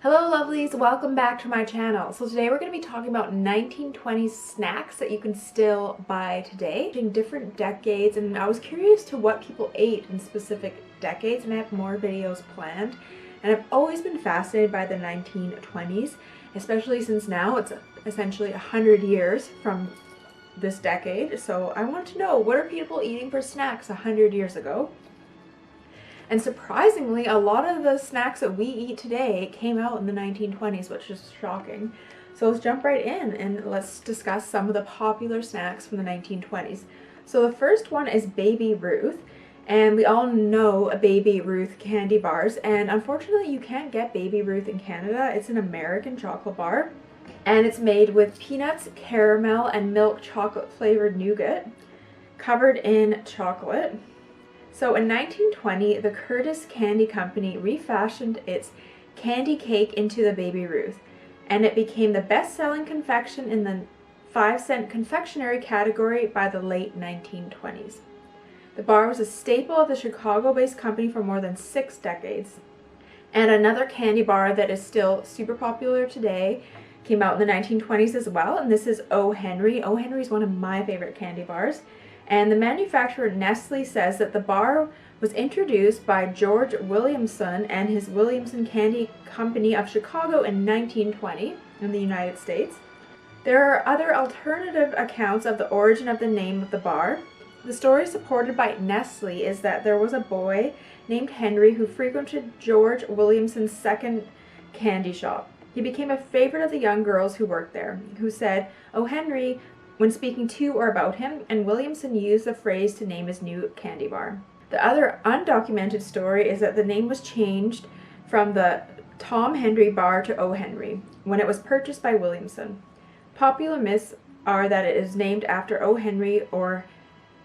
Hello lovelies, welcome back to my channel. So today we're going to be talking about 1920s snacks that you can still buy today in different decades, and I was curious to what people ate in specific decades, and I have more videos planned. And I've always been fascinated by the 1920s, especially since now it's essentially 100 years from this decade. So I want to know, what are people eating for snacks 100 years ago? And surprisingly, a lot of the snacks that we eat today came out in the 1920s, which is shocking. So let's jump right in and let's discuss some of the popular snacks from the 1920s. So the first one is Baby Ruth, and we all know Baby Ruth candy bars, and unfortunately you can't get Baby Ruth in Canada. It's an American chocolate bar, and it's made with peanuts, caramel, and milk chocolate flavored nougat, covered in chocolate. So in 1920, the Curtis Candy Company refashioned its Kandy Kake into the Baby Ruth, and it became the best-selling confection in the 5-cent confectionery category by the late 1920s. The bar was a staple of the Chicago-based company for more than 6 decades. And another candy bar that is still super popular today came out in the 1920s as well, and this is O. Henry. O. Henry is one of my favorite candy bars. And the manufacturer Nestlé says that the bar was introduced by George Williamson and his Williamson Candy Company of Chicago in 1920 in the United States. There are other alternative accounts of the origin of the name of the bar. The story supported by Nestlé is that there was a boy named Henry who frequented George Williamson's second candy shop. He became a favorite of the young girls who worked there, who said, "Oh, Henry," when speaking to or about him, and Williamson used the phrase to name his new candy bar. The other undocumented story is that the name was changed from the Tom Henry bar to O. Henry when it was purchased by Williamson. Popular myths are that it is named after O. Henry or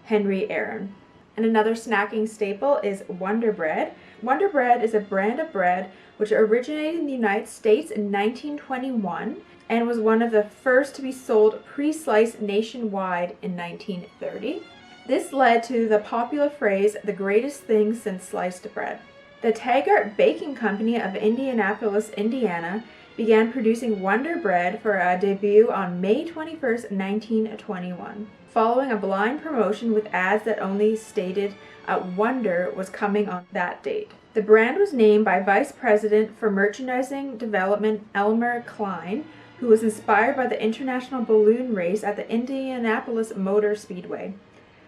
Henry Aaron. And another snacking staple is Wonder Bread. Wonder Bread is a brand of bread which originated in the United States in 1921 and was one of the first to be sold pre-sliced nationwide in 1930. This led to the popular phrase, "the greatest thing since sliced bread." The Taggart Baking Company of Indianapolis, Indiana, began producing Wonder Bread for a debut on May 21st, 1921, following a blind promotion with ads that only stated a Wonder was coming on that date. The brand was named by Vice President for Merchandising Development Elmer Klein, who was inspired by the international balloon race at the Indianapolis Motor Speedway.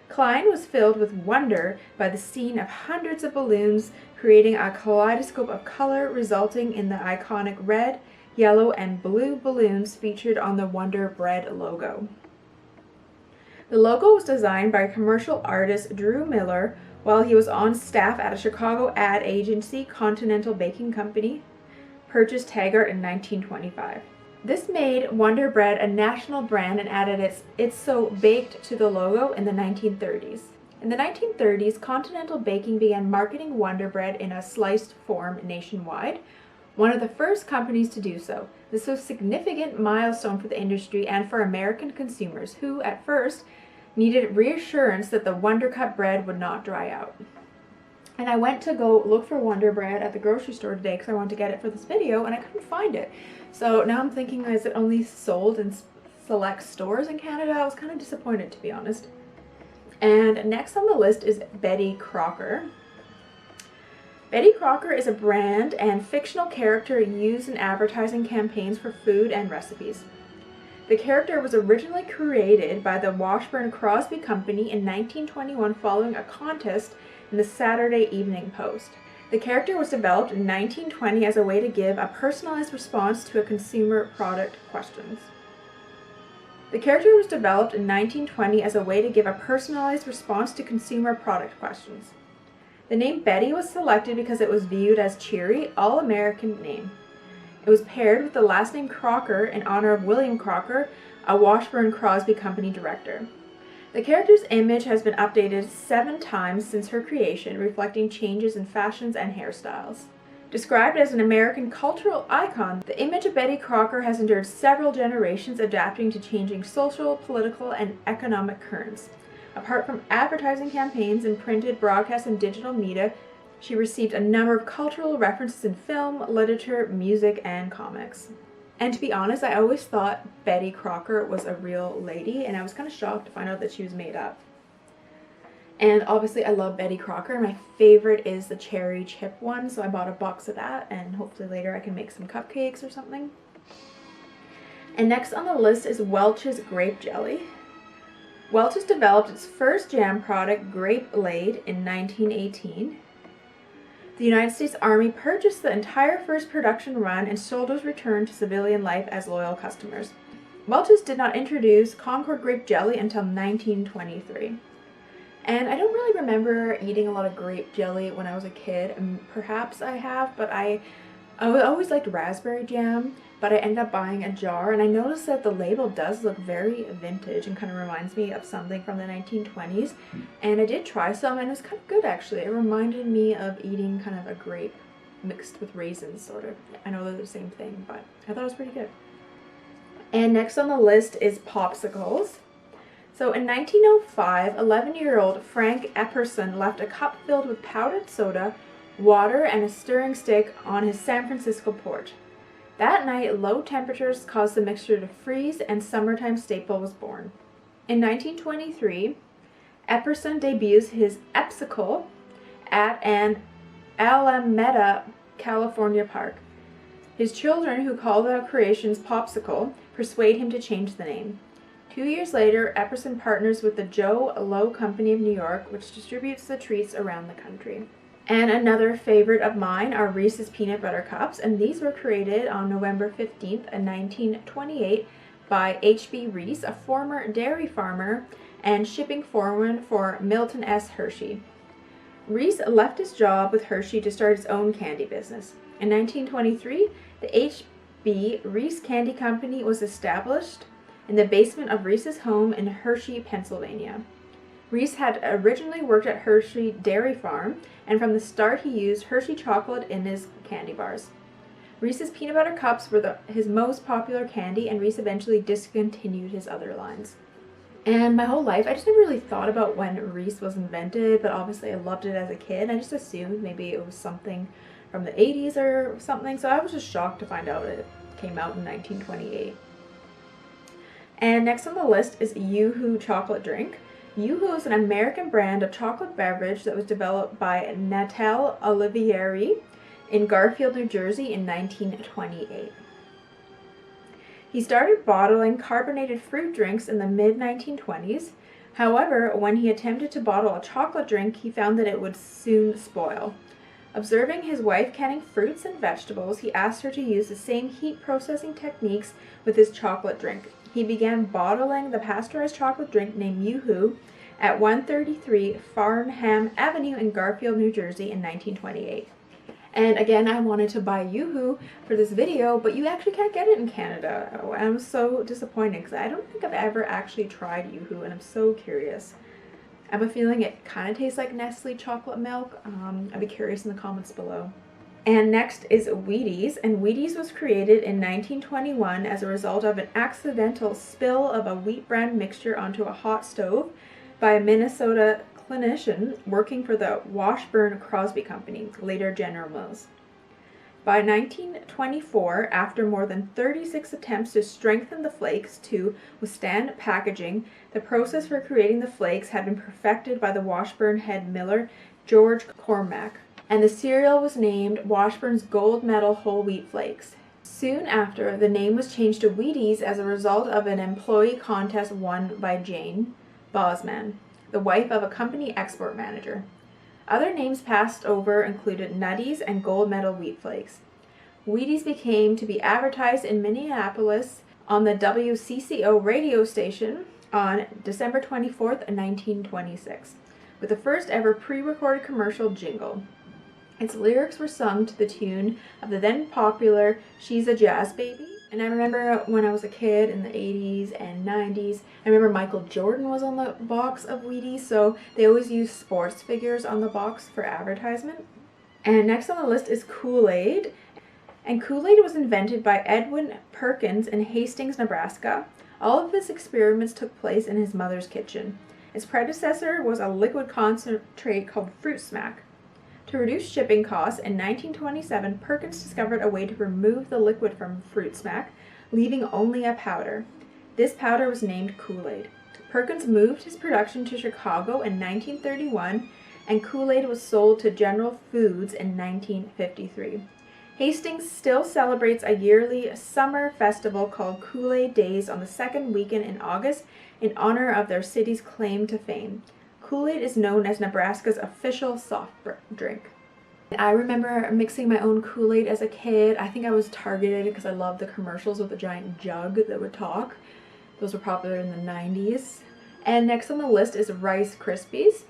Klein was filled with wonder by the scene of hundreds of balloons creating a kaleidoscope of color, resulting in the iconic red, yellow, and blue balloons featured on the Wonder Bread logo. The logo was designed by commercial artist Drew Miller while he was on staff at a Chicago ad agency, Continental Baking Company, purchased Taggart in 1925. This made Wonder Bread a national brand and added It's So Baked to the logo in the 1930s. In the 1930s, Continental Baking began marketing Wonder Bread in a sliced form nationwide, one of the first companies to do so. This was a significant milestone for the industry and for American consumers who, at first, needed reassurance that the Wonder Cup bread would not dry out. And I went to go look for Wonder Bread at the grocery store today because I wanted to get it for this video, and I couldn't find it. So now I'm thinking, is it only sold in select stores in Canada? I was kind of disappointed, to be honest. And next on the list is Betty Crocker. Betty Crocker is a brand and fictional character used in advertising campaigns for food and recipes. The character was originally created by the Washburn Crosby Company in 1921 following a contest in the Saturday Evening Post. The character was developed in 1920 as a way to give a personalized response to a consumer product questions. The character was developed in 1920 as a way to give a personalized response to consumer product questions. The name Betty was selected because it was viewed as cheery, all-American name. It was paired with the last name Crocker in honor of William Crocker, a Washburn Crosby Company director. The character's image has been updated 7 times since her creation, reflecting changes in fashions and hairstyles. Described as an American cultural icon, the image of Betty Crocker has endured several generations, adapting to changing social, political, and economic currents. Apart from advertising campaigns in printed, broadcast, and digital media, She received a number of cultural references in film, literature, music, and comics. And to be honest, I always thought Betty Crocker was a real lady, and I was kind of shocked to find out that she was made up. And obviously I love Betty Crocker. My favorite is the cherry chip one, so I bought a box of that, and hopefully later I can make some cupcakes or something. And next on the list is Welch's grape jelly. Welch has developed its first jam product, Grape, in 1918. The United States Army purchased the entire first production run, and soldiers returned to civilian life as loyal customers. Welch's did not introduce Concord grape jelly until 1923. And I don't really remember eating a lot of grape jelly when I was a kid. Perhaps I have, but I always liked raspberry jam, but I ended up buying a jar, and I noticed that the label does look very vintage and kind of reminds me of something from the 1920s. And I did try some, and it was kind of good actually. It reminded me of eating kind of a grape mixed with raisins, sort of. I know they're the same thing, but I thought it was pretty good. And next on the list is Popsicles. So in 1905, 11-year-old Frank Epperson left a cup filled with powdered soda, water, and a stirring stick on his San Francisco porch. That night, low temperatures caused the mixture to freeze, and summertime staple was born. In 1923, Epperson debuts his Epsicle at an Alameda, California park. His children, who call the creations Popsicle, persuade him to change the name. 2 years later, Epperson partners with the Joe Low Company of New York, which distributes the treats around the country. And another favorite of mine are Reese's Peanut Butter Cups, and these were created on November 15th, 1928 by H.B. Reese, a former dairy farmer and shipping foreman for Milton S. Hershey. Reese left his job with Hershey to start his own candy business. In 1923, the H.B. Reese Candy Company was established in the basement of Reese's home in Hershey, Pennsylvania. Reese had originally worked at Hershey Dairy Farm, and from the start he used Hershey chocolate in his candy bars. Reese's Peanut Butter Cups were his most popular candy, and Reese eventually discontinued his other lines. And my whole life, I just never really thought about when Reese was invented, but obviously I loved it as a kid. I just assumed maybe it was something from the 80s or something, so I was just shocked to find out it came out in 1928. And next on the list is Yoo-Hoo chocolate drink. Yoo-Hoo is an American brand of chocolate beverage that was developed by Natal Olivieri in Garfield, New Jersey in 1928. He started bottling carbonated fruit drinks in the mid-1920s. However, when he attempted to bottle a chocolate drink, he found that it would soon spoil. Observing his wife canning fruits and vegetables, he asked her to use the same heat processing techniques with his chocolate drink. He began bottling the pasteurized chocolate drink named Yoo-Hoo at 133 Farnham Avenue in Garfield, New Jersey in 1928. And again, I wanted to buy Yoo-Hoo for this video, but you actually can't get it in Canada. Oh, I'm so disappointed because I don't think I've ever actually tried Yoo-Hoo, and I'm so curious. I have a feeling it kind of tastes like Nestlé chocolate milk. I'd be curious in the comments below. And next is Wheaties, and Wheaties was created in 1921 as a result of an accidental spill of a wheat bran mixture onto a hot stove by a Minnesota clinician working for the Washburn Crosby Company, later General Mills. By 1924, after more than 36 attempts to strengthen the flakes to withstand packaging, the process for creating the flakes had been perfected by the Washburn head miller, George Cormack, and the cereal was named Washburn's Gold Medal Whole Wheat Flakes. Soon after, the name was changed to Wheaties as a result of an employee contest won by Jane Bosman, the wife of a company export manager. Other names passed over included Nutties and Gold Medal Wheat Flakes. Wheaties became to be advertised in Minneapolis on the WCCO radio station on December 24th, 1926, with the first ever pre-recorded commercial jingle. Its lyrics were sung to the tune of the then popular She's a Jazz Baby. And I remember when I was a kid in the 80s and 90s, I remember Michael Jordan was on the box of Wheaties, so they always use sports figures on the box for advertisement. And next on the list is Kool-Aid. And Kool-Aid was invented by Edwin Perkins in Hastings, Nebraska. All of his experiments took place in his mother's kitchen. Its predecessor was a liquid concentrate called Fruit Smack. To reduce shipping costs, in 1927, Perkins discovered a way to remove the liquid from fruit smack, leaving only a powder. This powder was named Kool-Aid. Perkins moved his production to Chicago in 1931, and Kool-Aid was sold to General Foods in 1953. Hastings still celebrates a yearly summer festival called Kool-Aid Days on the second weekend in August in honor of their city's claim to fame. Kool-Aid is known as Nebraska's official soft drink. I remember mixing my own Kool-Aid as a kid. I think I was targeted because I loved the commercials with the giant jug that would talk. Those were popular in the 90s. And next on the list is Rice Krispies.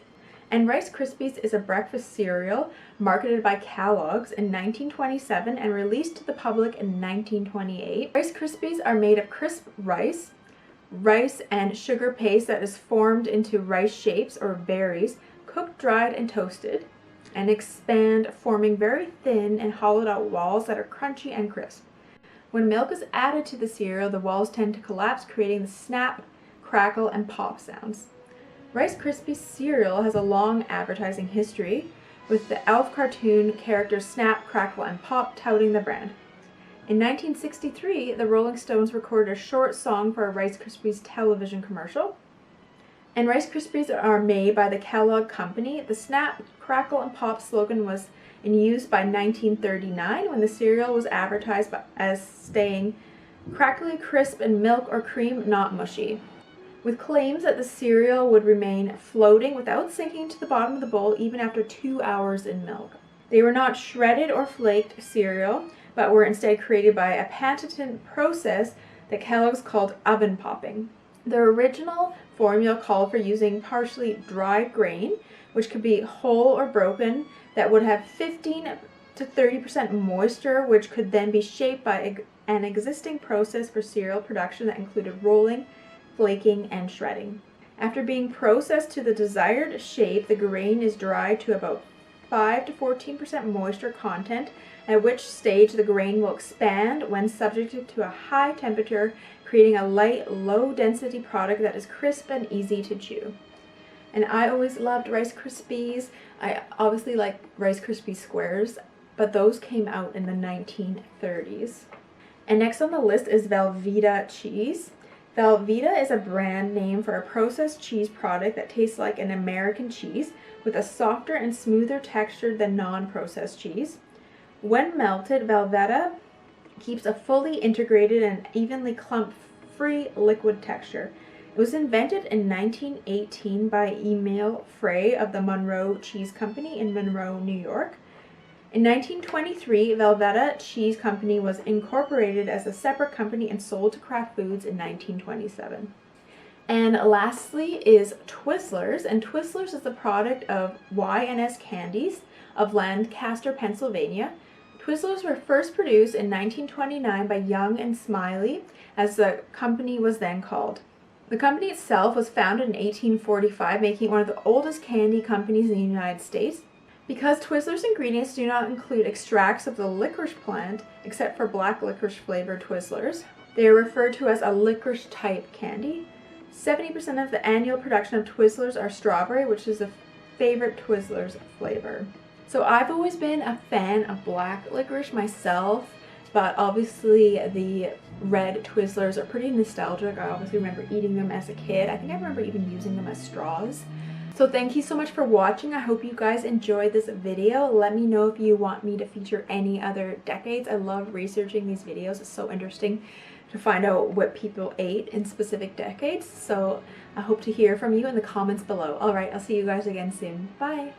And Rice Krispies is a breakfast cereal marketed by Kellogg's in 1927 and released to the public in 1928. Rice Krispies are made of crisp rice and sugar paste that is formed into rice shapes or berries, cooked, dried, and toasted, and expand, forming very thin and hollowed out walls that are crunchy and crisp. When milk is added to the cereal, the walls tend to collapse, creating the snap, crackle, and pop sounds. Rice Krispies cereal has a long advertising history, with the Elf cartoon characters Snap, Crackle, and Pop touting the brand. In 1963, the Rolling Stones recorded a short song for a Rice Krispies television commercial. And Rice Krispies are made by the Kellogg Company. The Snap, Crackle, and Pop slogan was in use by 1939 when the cereal was advertised as staying crackly, crisp, and milk or cream, not mushy, with claims that the cereal would remain floating without sinking to the bottom of the bowl even after 2 hours in milk. They were not shredded or flaked cereal, but were instead created by a patented process that Kellogg's called oven popping. The original formula called for using partially dry grain, which could be whole or broken, that would have 15 to 30% moisture, which could then be shaped by an existing process for cereal production that included rolling, flaking, and shredding. After being processed to the desired shape, the grain is dried to about 5 to 14% moisture content, at which stage the grain will expand when subjected to a high temperature, creating a light, low-density product that is crisp and easy to chew. And I always loved Rice Krispies. I obviously like Rice Krispie squares, but those came out in the 1930s. And next on the list is Velveeta Cheese. Velveeta is a brand name for a processed cheese product that tastes like an American cheese with a softer and smoother texture than non-processed cheese. When melted, Velveeta keeps a fully integrated and evenly clump-free liquid texture. It was invented in 1918 by Emil Frey of the Monroe Cheese Company in Monroe, New York. In 1923, Velveeta Cheese Company was incorporated as a separate company and sold to Kraft Foods in 1927. And lastly is Twizzlers, and Twizzlers is the product of Y&S Candies of Lancaster, Pennsylvania. Twizzlers were first produced in 1929 by Young and Smiley, as the company was then called. The company itself was founded in 1845, making it one of the oldest candy companies in the United States. Because Twizzlers ingredients do not include extracts of the licorice plant, except for black licorice flavored Twizzlers, they are referred to as a licorice type candy. 70% of the annual production of Twizzlers are strawberry, which is a favorite Twizzlers flavor. So I've always been a fan of black licorice myself, but obviously the red Twizzlers are pretty nostalgic. I obviously remember eating them as a kid. I think I remember even using them as straws. So thank you so much for watching. I hope you guys enjoyed this video. Let me know if you want me to feature any other decades. I love researching these videos. It's so interesting to find out what people ate in specific decades. So I hope to hear from you in the comments below. Alright, I'll see you guys again soon. Bye!